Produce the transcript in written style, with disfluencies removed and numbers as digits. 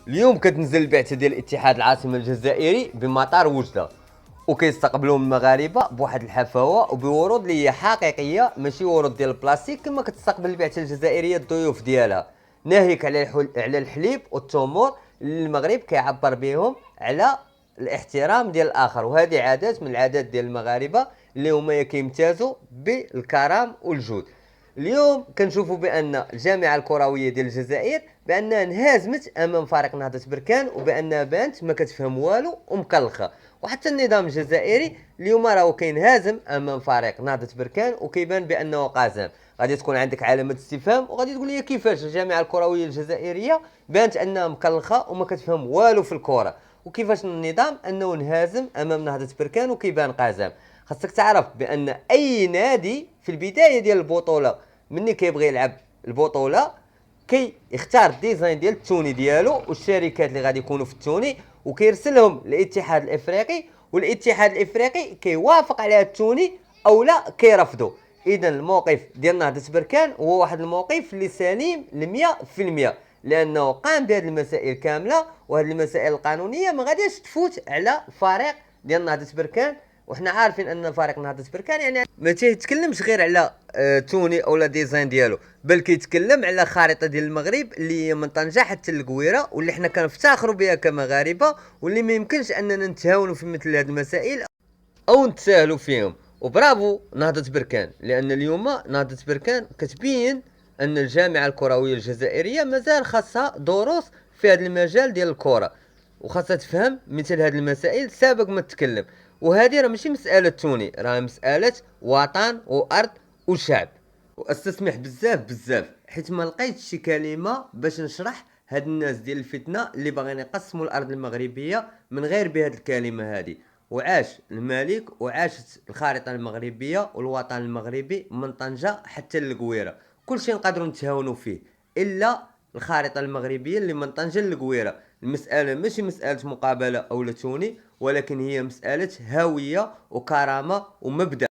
اليوم كتنزل البعثه ديال الاتحاد العاصمه الجزائري بمطار وجده، وكيستقبلوهم المغاربه بواحد الحفاوه وبورود اللي هي حقيقيه، ماشي ورود ديال البلاستيك كما كتستقبل البعثه الجزائريه الضيوف ديالها، ناهيك على الحليب والتمور اللي المغرب كيعبر بهم على الاحترام ديال الاخر. وهذه عادات من العادات ديال المغاربه اللي هما كيمتازوا بالكرم والجود. اليوم كنشوفوا بان الجامعه الكرويه ديال الجزائر بانها انهزمت امام فريق نهضه بركان، وبانها بانت ما كتفهم والو ومكلخه. وحتى النظام الجزائري اليوم راهو كينهزم امام فريق نهضه بركان وكيبان بانه قازم. غادي تكون عندك علامه استفهام وغادي تقول لي كيفاش الجامعه الكرويه الجزائريه بانت انها مكلخه وما كتفهم والو في الكره، وكيفاش النظام انه انهزم امام نهضه بركان وكيبان قازم. خاصك تعرف بان اي نادي في البدايه ديال البطوله مني كيبغي يلعب البطوله يختار الديزاين ديال التوني ديالو والشركات اللي غادي يكونوا في التوني، وكيرسلهم للاتحاد الافريقي، والاتحاد الافريقي كيوافق على التوني او لا كيرفضوا. اذا الموقف ديال نهضه بركان هو واحد الموقف اللي سليم 100%، لانه قام بهذه المسائل كامله، وهذه المسائل القانونيه ما غاديش تفوت على فريق ديال نهضه بركان. وحنا عارفين ان فريق نهضه بركان يعني ما تيتكلمش غير على توني او لا ديزاين ديالو، بل كيتكلم على خارطه ديال المغرب اللي هي من طنجه حتى للقويره، واللي حنا كنفتخروا بها كمغاربه، واللي ما يمكنش اننا نتهاونوا في مثل هذه المسائل او نتساهلوا فيهم. وبرافو نهضه بركان، لان اليوم نهضه بركان كتبين ان الجامعه الكرويه الجزائريه مازال خاصها دروس في هذا المجال ديال الكره، وخاصها تفهم مثل هذه المسائل سابق ما تتكلم. وهذه راه ماشي مساله توني، راه مساله وطن وارض وشعب. واستسمح بزاف بزاف حيت ما لقيتش شي كلمه باش نشرح هاد الناس ديال الفتنه اللي باغيين يقسموا الارض المغربيه من غير بهاد الكلمه هذه. وعاش الملك وعاشت الخارطه المغربيه والوطن المغربي من طنجه حتى للقويره. كلشي نقدروا نتهاونوا فيه الا الخارطه المغربيه اللي من طنجه للقويره. المساله ماشي مساله مقابله او توني، ولكن هي مساله هويه وكرامه ومبدا.